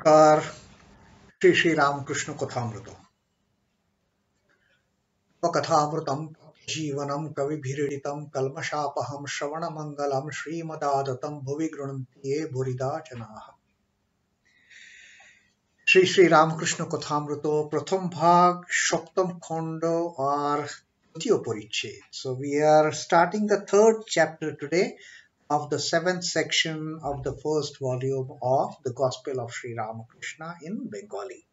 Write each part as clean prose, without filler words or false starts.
Namaskar, Sri Ramakrishna Kathamrita. Kathamritam Jeevanam Kavibhiriditam Kalmashapaham Shravanamangalam Srimadaadatam Bhuvi Grunantiye Bhurida Janaha. Sri Ramakrishna Kathamrita Pratham Bhag Shoptam Khondo or Titiyo Porichhed. So we are starting the third chapter today of the seventh section of the first volume of the Gospel of Sri Ramakrishna in Bengali.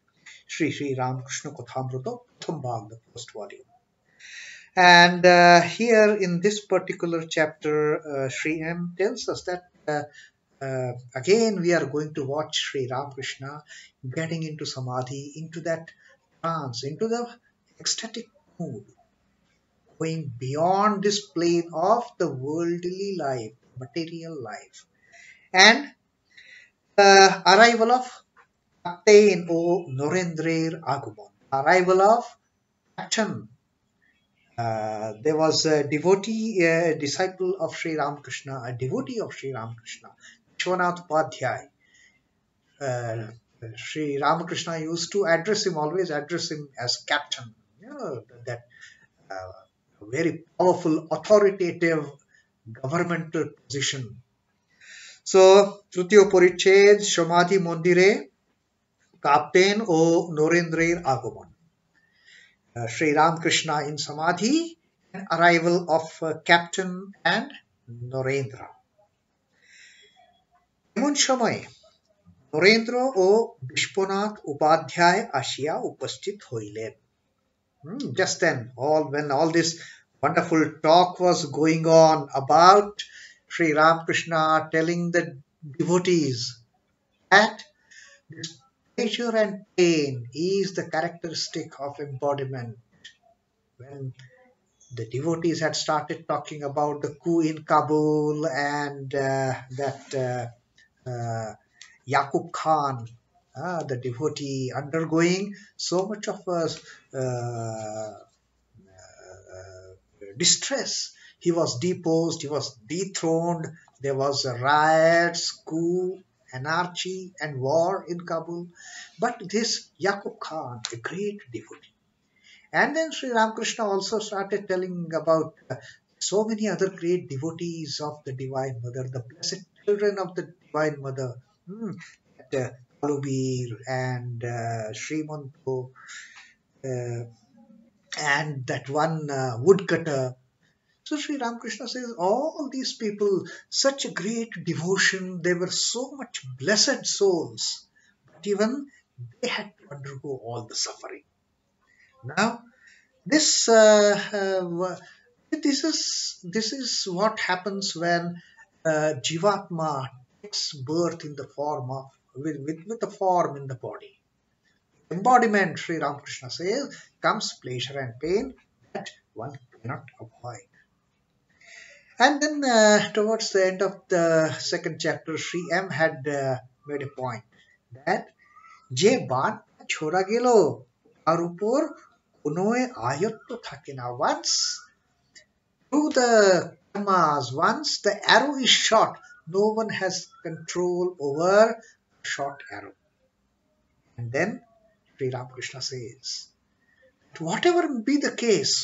Sri Ramakrishna Kathamrita Pratham Bhag, the first volume. And here in this particular chapter, Sri M tells us that again we are going to watch Sri Ramakrishna getting into samadhi, into that trance, into the ecstatic mood, going beyond this plane of the worldly life, material life, and arrival of Captain O Norendrer Agumon, arrival of Captain. There was a devotee, a disciple of Sri Ramakrishna, a devotee of Sri Ramakrishna, Vishwanath Upadhyay. Uh, Sri Ramakrishna used to address him, always address him as captain. You know, that very powerful, authoritative governmental position. So, Tritiyo Porichhed, Samadhi Mondire, Captain O Norendrer Agumon. Sri Ramakrishna in Samadhi, and arrival of Captain and Norendra. এমন সময়ে নরেন্দ্র ও বিশ্বনাথ উপাধ্যায় আসিয়া উপস্থিত হইলেন. Just then, when all this wonderful talk was going on about Sri Ramakrishna telling the devotees that this pleasure and pain is the characteristic of embodiment. When the devotees had started talking about the coup in Kabul and that Yaqub Khan, the devotee undergoing so much of distress. He was deposed, he was dethroned, there was riots, coup, anarchy and war in Kabul. But this Yaqub Khan, a great devotee, and then Sri Ramakrishna also started telling about so many other great devotees of the Divine Mother, the blessed children of the Divine Mother, Kalubir and Srimanto, uh, and that one woodcutter. So Sri Ramakrishna says, all these people, such a great devotion, they were so much blessed souls, but even they had to undergo all the suffering. Now, this this is what happens when Jivatma takes birth in the form of with the form in the body. Embodiment, Sri Ramakrishna says, comes pleasure and pain that one cannot avoid. And then towards the end of the second chapter, Sri M had made a point that যে বানটা ছোড়া গেল তার উপর কোনো আয়ত্ত থাকে না. Once through the karmas, once the arrow is shot, no one has control over a shot arrow. And then Sri Ramakrishna says, whatever be the case,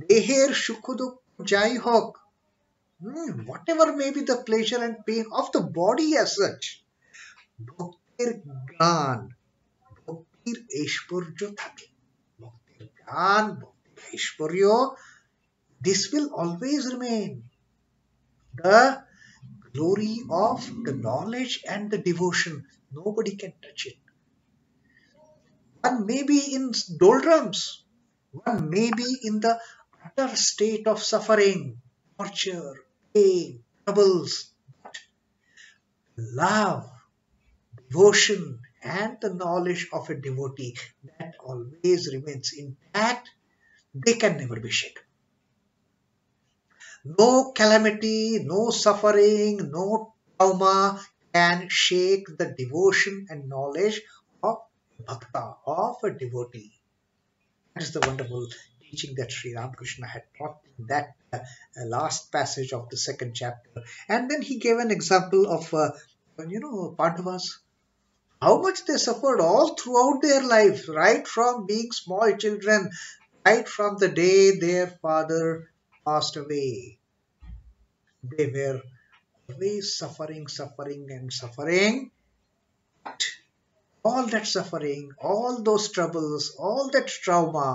দেহের সুখ দুঃখ যাই হোক, whatever may be the pleasure and pain of the body as such, ভক্তির গান, ভক্তির ঐশ্বর্য থাকে. ভক্তির গান, ভক্তির ঐশ্বর্য, this will always remain. The glory of the knowledge and the devotion, nobody can touch it. One may be in doldrums, one may be in the utter state of suffering, torture, pain, troubles, but love, devotion, and the knowledge of a devotee, that always remains intact. They can never be shaken. No calamity, no suffering, no trauma can shake the devotion and knowledge of bhakta, of a devotee. That is the wonderful teaching that Sri Ramakrishna had taught in that last passage of the second chapter. And then he gave an example of, Pandavas. how much they suffered all throughout their life, right from being small children, right from the day their father passed away. They were always suffering, suffering, and suffering. But all that suffering, all those troubles, all that trauma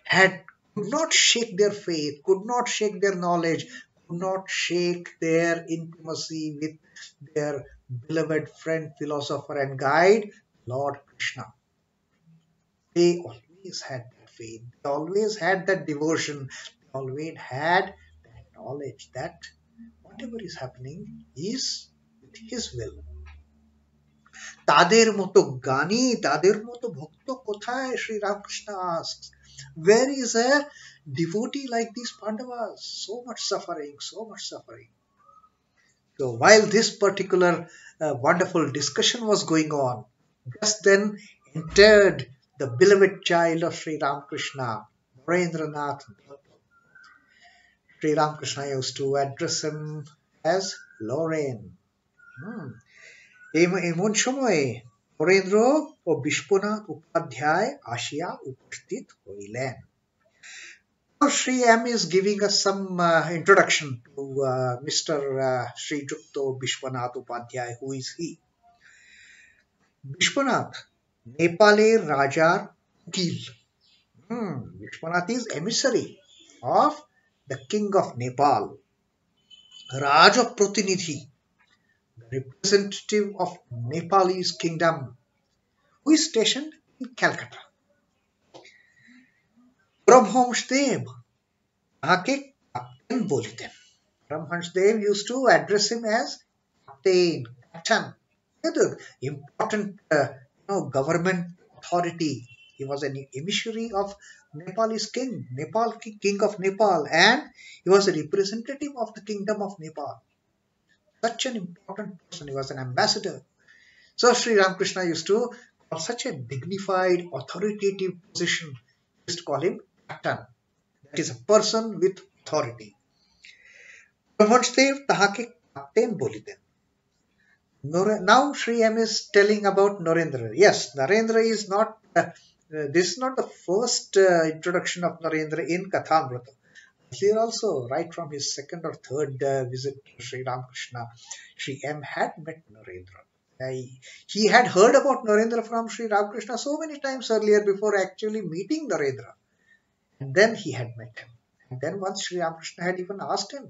had could not shake their faith, could not shake their knowledge, could not shake their intimacy with their beloved friend, philosopher, and guide, Lord Krishna. They always had that faith, they always had that devotion, they always had that knowledge that whatever is happening is with His will. তাদের মতো জ্ঞানী, তাদের মতো ভক্ত কোথায়? Sri Ramakrishna asks. Where is a devotee like these Pandavas? So much suffering, so much suffering. So while this particular wonderful discussion was going on, just then entered the beloved child of Sri Ramakrishna, Narendranath. Sri Ramakrishna used to address him as Loren. এমন সময়ে নরেন্দ্র ও বিশ্বনাথ উপাধ্যায় আসিয়া উপস্থিত হইলেন. Now Sri M is giving us some introduction to Mr. Sri Jukto Bishwanath Upadhyay. Who is he? Bishwanath, Nepal's Rajar Ukil. Bishwanath is emissary of the king of Nepal, Raja Pratinidhi, representative of Nepalese kingdom, who is stationed in Calcutta. Paramhamsdev তাহাকে captain বলিতেন. Paramhamsdev used to address him as captain, the important government authority. He was an emissary of Nepalese king, king of Nepal, and he was a representative of the kingdom of Nepal. Such an important person. He was an ambassador. So Sri Ramakrishna used to call such a dignified, authoritative position, used to call him captain. That is a person with authority. Paramhamsdev tahake captain boliten. Now Sri M is telling about Narendra. Yes, Narendra is not, this is not the first introduction of Narendra in Kathamrita. Here also, right from his second or third visit to Sri Ramakrishna, Sri M had met Narendra. He had heard about Narendra from Sri Ramakrishna so many times earlier before actually meeting Narendra. And then he had met him. And then once Sri Ramakrishna had even asked him,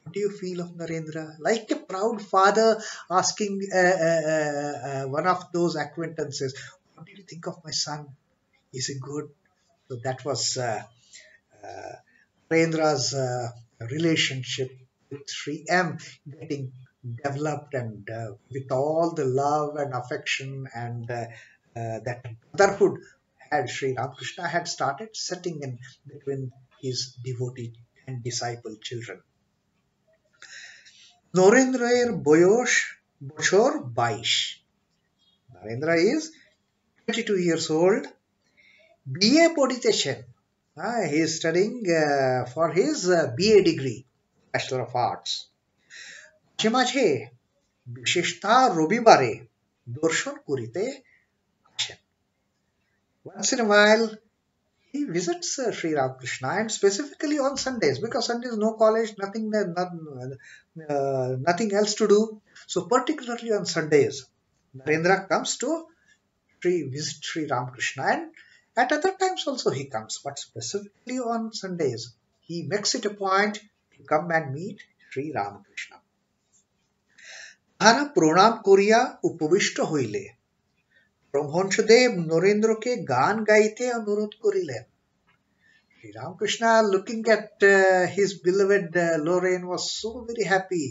what do you feel of Narendra? Like a proud father asking one of those acquaintances, what did you think of my son? Is he good? So that was Narendra's relationship with Sri M getting developed, and with all the love and affection and that motherhood had Sri Ramakrishna had started setting in between his devotee and disciple children. Narendra's boyosh bochor 22. Narendra is 22 years old. BA পড়িতেছেন. He is studying for his BA degree, Bachelor of Arts. মাঝে মাঝে বিশেষতা রবিবারে দর্শন করিতে আসেন. Once in a while he visits Sri Ramakrishna, and specifically on Sundays, because Sundays no college, nothing else to do. So particularly on Sundays, Narendra comes to visit Sri Ramakrishna, and at other times also he comes, but specifically on Sundays he makes it a point to come and meet Sri Ramakrishna. তাহারা প্রণাম করিয়া উপবিষ্ট হইলে পরমহংসদেব নরেন্দ্রকে গান গাইতে অনুরোধ করিলেন. Sri Ramakrishna, looking at his beloved Loren, was so very happy.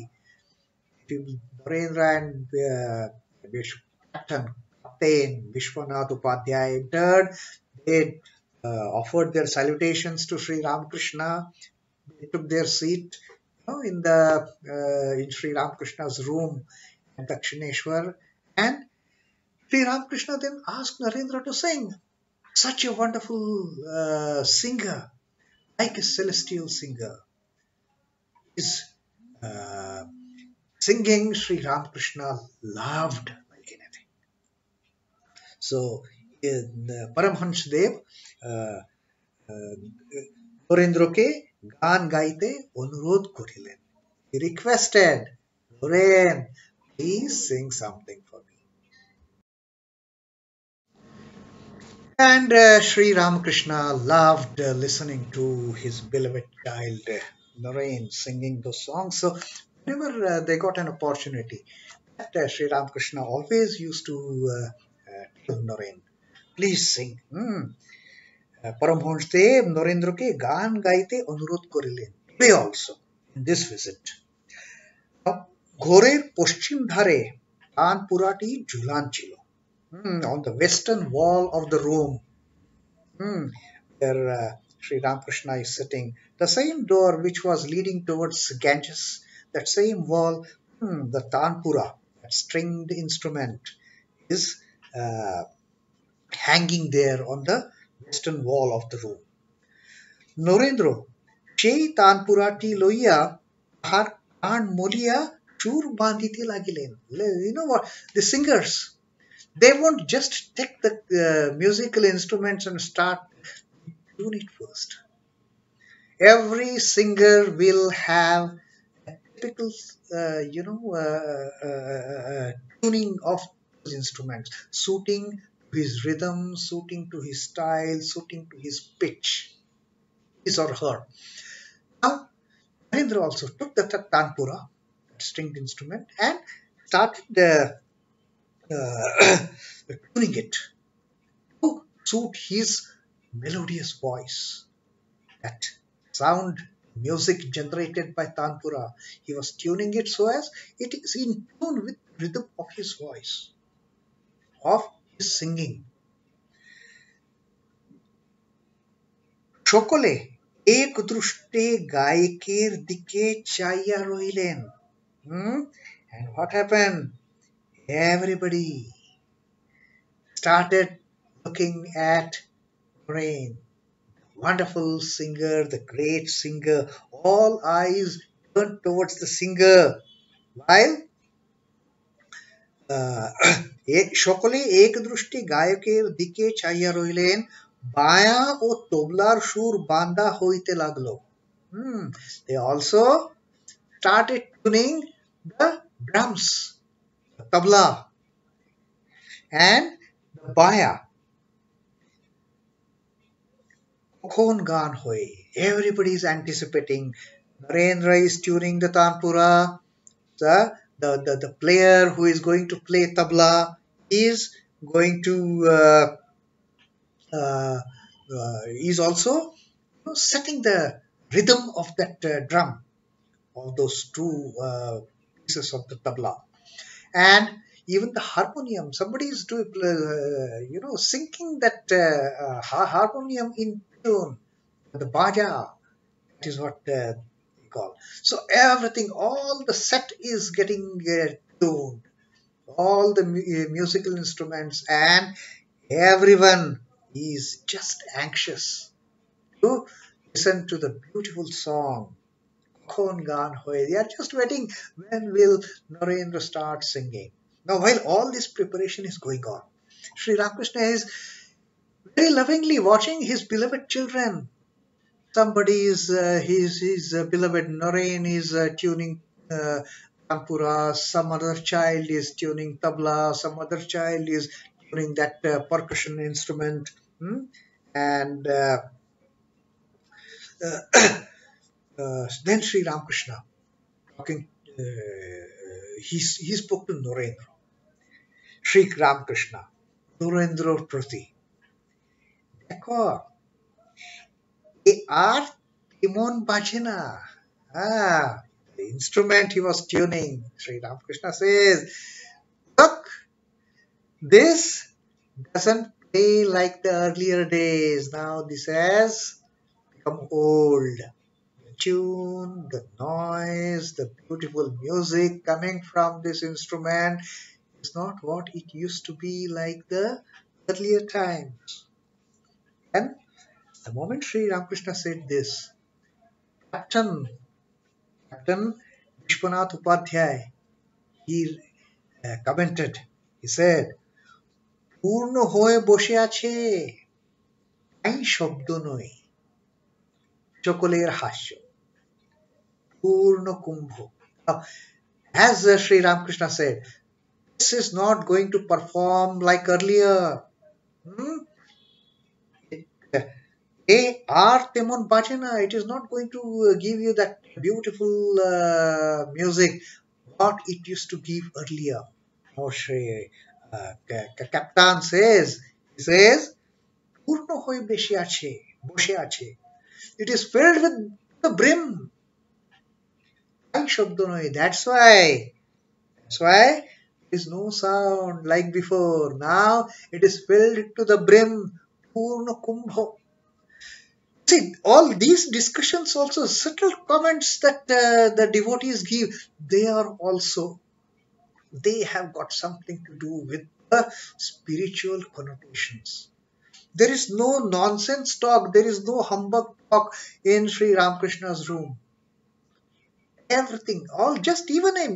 Narendra and captain Vishwanath Upadhyay entered. They offered their salutations to Sri Ramakrishna. They took their seat in Sri Ramakrishna's room at Dakshineshwar, and Sri Ramakrishna then asked Narendra to sing. Such a wonderful singer, like a celestial singer. His singing Sri Ramakrishna loved like anything. So Paramhans Dev নরেন্দ্রকে গান গাইতে অনুরোধ করিলেন. He requested, Loren, please sing something for me. And Sri Ramakrishna loved listening to his beloved child Naren singing those songs. So whenever they got an opportunity, that Sri Ramakrishna always used to tell Naren, please sing. Paramhans Dev নরেন্দ্রকে গান গাইতে অনুরোধ করিলেন. Today also, in this visit, ঘোরের পশ্চিম ধারে তানপুরাটি ঝুলান ছিল. On the western wall of the room, where Sri Ramakrishna is sitting, the same door which was leading towards Ganges, that same wall, the tanpura, that stringed instrument, is uh, hanging there on the western wall of the room. Norendra, সেই তানপুরাটি লইয়া তাহার কান মলিয়া চুর বাঁধিতে লাগিলেন. You know what? The singers, they won't just take the musical instruments and start tune it first. Every singer will have a typical, tuning of those instruments, suiting to his rhythm, suiting to his style, suiting to his pitch, his or her. Now, Narendra also took the tanpura, that stringed instrument, and started tuning it to suit his melodious voice. That sound, music generated by tanpura, he was tuning it so as it is in tune with the rhythm of his voice, of his singing. সকলে এক দৃষ্টে গায়কের দিকে চাইয়া রইলেন. And what happened? Everybody started looking at Rain, wonderful singer, the great singer. All eyes turned towards the singer, while সকলে এক দৃষ্টি গায়কের দিকে চাইয়া রইলেন. বায়া ও তবলার সুর বান্দা হইতে লাগলো. They also started tuning the drums, the tabla, and the baya. কখন গান হয়? Everybody is anticipating. Narendra is tuning the tanpura. The player who is going to play tabla is going to is also setting the rhythm of that drum, of those two pieces of the tabla, and even the harmonium. Somebody is doing, syncing that harmonium in tune. The baja, that is what we call. So everything, all the set is getting tuned, all the musical instruments, and everyone is just anxious to listen to the beautiful song. They are just waiting, when will Narendra start singing? Now, while all this preparation is going on, Sri Ramakrishna is very lovingly watching his beloved children. Somebody is his beloved Naren is tuning tampura, some other child is tuning tabla, some other child is tuning that percussion instrument, and then Sri Ramakrishna talking, he spoke to Narendra. Sri Ramakrishna, Narendra Prati, দেখো আর তেমন বাজে না. The instrument he was tuning, Sri Ramakrishna says, look, this doesn't play like the earlier days. Now this has become old. The tune, the noise, the beautiful music coming from this instrument is not what it used to be like the earlier times. And the moment Sri Ramakrishna said this, Captain Vishwanath Upadhyay, he commented, he said, পূর্ণ হয়ে বসে আছে, তাই শব্দ নয়, সকলের হাস্য, পূর্ণ কুম্ভ. Now, as Sri Ramakrishna said, this is not going to perform like earlier. Hmm? আর তেমন বাজে না. It is not going to give you that beautiful music what it used to give earlier. Oh, Shri Captain says, he says, পূর্ণ হয়ে বসে আছে. It is filled with the brim. তাই শব্দ নয়. That's why there is no sound like before. Now it is filled to the brim. Purna kumbho. See, all these discussions also, subtle comments that the devotees give, they have got something to do with the spiritual connotations. There is no nonsense talk, there is no humbug talk in Sri Ramakrishna's room. Everything, all just even a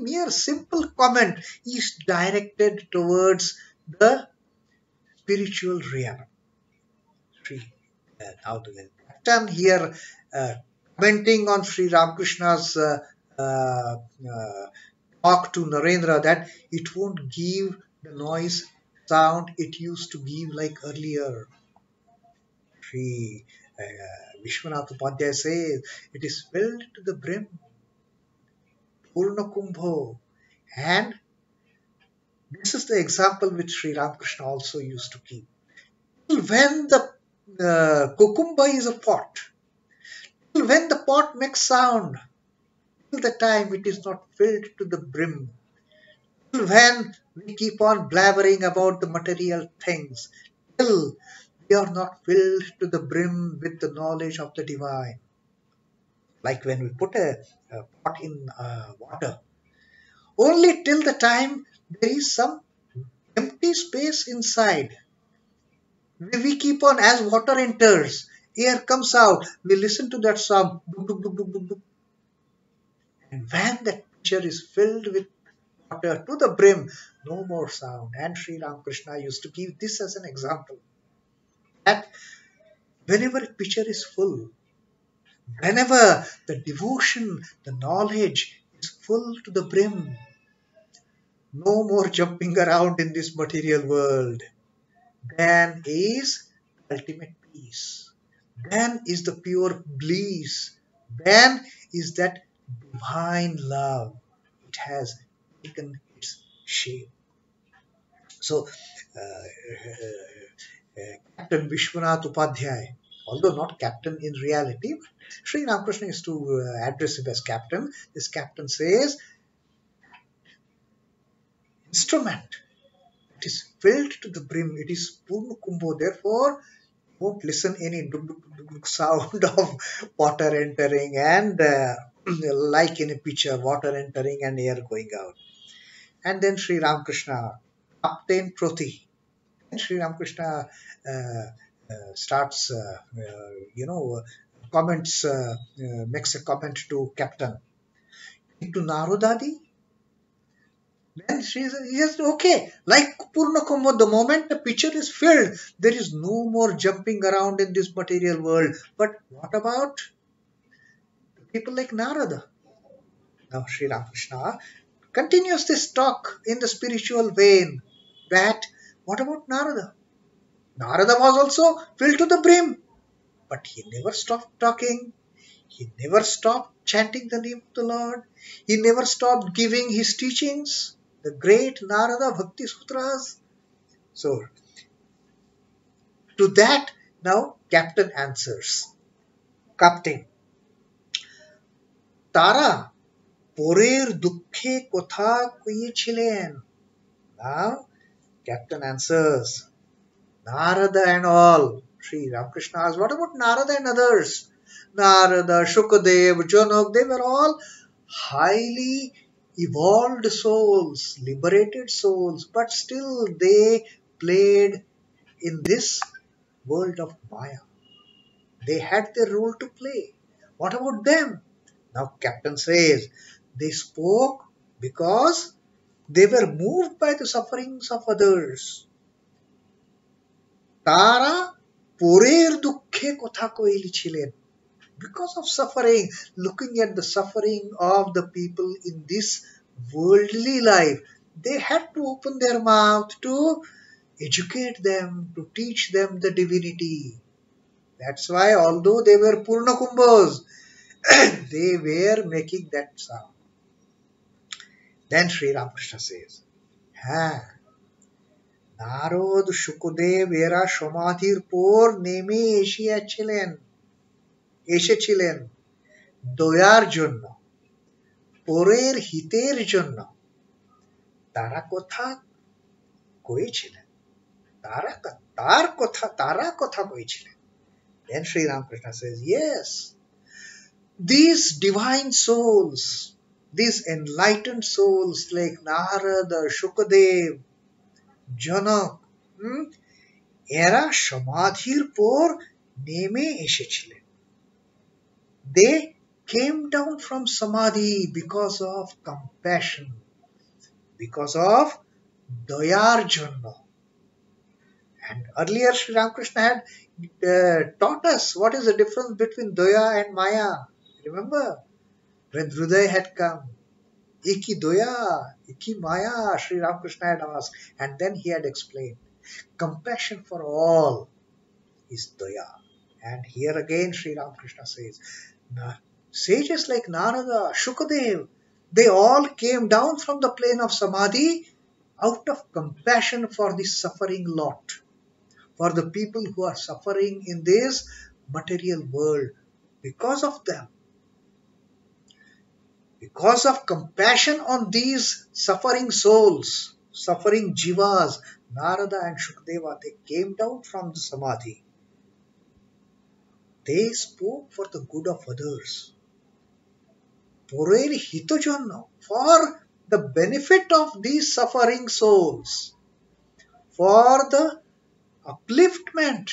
mere simple comment is directed towards the spiritual realm. Now the captain here commenting on Sri Ramakrishna's talk to Narendra, that it won't give the noise sound it used to give like earlier. Sri Vishwanath Upadhyay says it is filled to the brim, Purna Kumbho. And this is the example which Sri Ramakrishna also used to keep. When the cucumber is a pot, when the pot makes sound, till the time it is not filled to the brim, till when we keep on blabbering about the material things, till we are not filled to the brim with the knowledge of the divine. Like when we put a pot in water, only till the time there is some empty space inside. We keep on, as water enters, air comes out, we listen to that sound. And when that pitcher is filled with water to the brim, no more sound. And Sri Ramakrishna used to give this as an example. That whenever a pitcher is full, whenever the devotion, the knowledge is full to the brim, no more jumping around in this material world. Then is ultimate peace. Then is the pure bliss. Then is that divine love. It has taken its shape. So, Captain Vishwanath Upadhyay, although not captain in reality, Sri Ramakrishna used to address him as captain. This captain says, instrument, it is filled to the brim, it is Purna Kumbho, therefore won't listen any sound of water entering and like in a pitcher, water entering and air going out. And then Sri Ramakrishna, Captain Proti, and Sri Ramakrishna starts, comments, makes a comment to Captain. Into Narodadi, then he says, okay, like Purna Kumbho, the moment the pitcher is filled, there is no more jumping around in this material world. But what about people like Narada? Now Sri Ramakrishna continues this talk in the spiritual vein, that what about Narada? Narada was also filled to the brim, but he never stopped talking. He never stopped chanting the name of the Lord. He never stopped giving his teachings, the great Narada Bhakti Sutras. So, to that, now Captain answers. Captain, Tara Porer Dukhe Kotha Kuyichilen. Now, Captain answers. Narada and all. Sri Ramakrishna asks, what about Narada and others? Narada, Shukadev, Janak, they were all highly evolved souls, liberated souls, but still they played in this world of Maya. They had their role to play. What about them? Now Captain says, they spoke because they were moved by the sufferings of others. তারা পরের দুঃখে কথা কইছিলেন। Because of suffering, looking at the suffering of the people in this worldly life, they had to open their mouth to educate them, to teach them the divinity. That's why, although they were Purnakumbhas, they were making that sound. Then Sri Ramakrishna says, Ha, Narad Sukdev এরা সমাধির পর নেমে এসেছিলেন দয়ার জন্য, পরের হিতের জন্য। তারা কথা কয়েছিলেন, তারা কথা কয়েছিলেন। Then Sri Ramakrishna says, yes, these divine souls, these enlightened souls like Narada, Shukadev, Janak, এরা সমাধির পর নেমে এসেছিলেন। They came down from samadhi because of compassion, because of dayar janna. And earlier Sri Ramakrishna had taught us what is the difference between daya and maya. Remember when Hriday had come, Iki daya, Iki maya, Sri Ramakrishna had asked, and then he had explained compassion for all is daya. And here again Sri Ramakrishna says, sages like Narada, Shukadev, they all came down from the plane of samadhi out of compassion for the suffering lot, for the people who are suffering in this material world. Because of them, because of compassion on these suffering souls, suffering jivas, Narada and Shukadeva, they came down from the samadhi. They spoke for the good of others, porer hitojanno, for the benefit of these suffering souls, for the upliftment,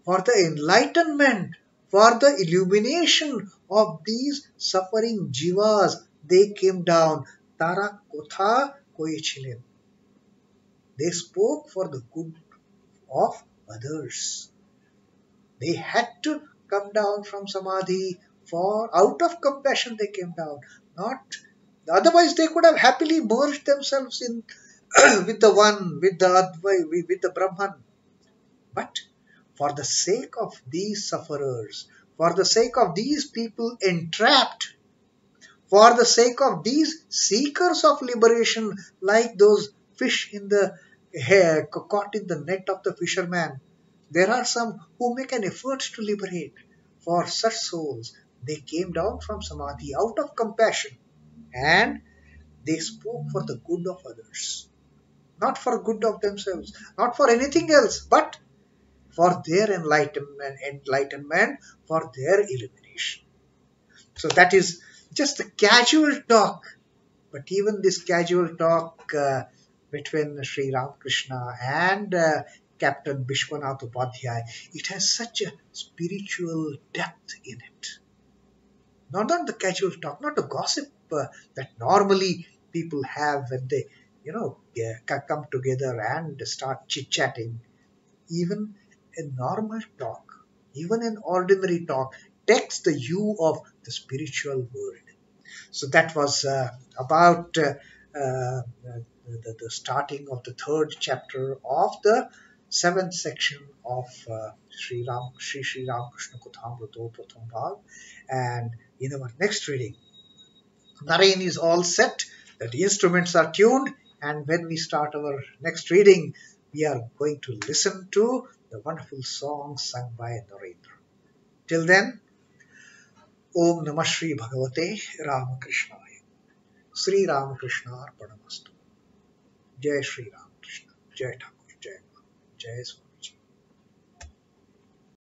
for the enlightenment, for the illumination of these suffering jivas. They came down. Tara kotha koyechilen. They spoke for the good of others. They had to come down from samadhi, for out of compassion they came down. Not otherwise they could have happily merged themselves in with the one, with the Brahman. But for the sake of these sufferers, for the sake of these people entrapped, for the sake of these seekers of liberation, like those fish in the hair caught in the net of the fisherman, there are some who make an effort to liberate. For such souls, they came down from samadhi out of compassion, and they spoke for the good of others, not for good of themselves, not for anything else, but for their enlightenment, for their illumination. So that is just a casual talk, but even this casual talk between Sri Ramakrishna and Captain Bishwanath Upadhyay, it has such a spiritual depth in it. Not the casual talk, not the gossip that normally people have when they, come together and start chit-chatting. Even a normal talk, even an ordinary talk, takes the hue of the spiritual world. So that was about the starting of the third chapter of the seventh section of Sri Ramakrishna Kathamrita Pratham Bhag. And in our next reading, Narayan is all set, the instruments are tuned, and when we start our next reading, we are going to listen to the wonderful songs sung by Narendra. Till then, Om Namah Shri Bhagavate Ramakrishnaaya. Sri Ramakrishna Arpanamastu. Jai Sri Ramakrishna. Jai Thakur. Jai Ma. Jai Swami.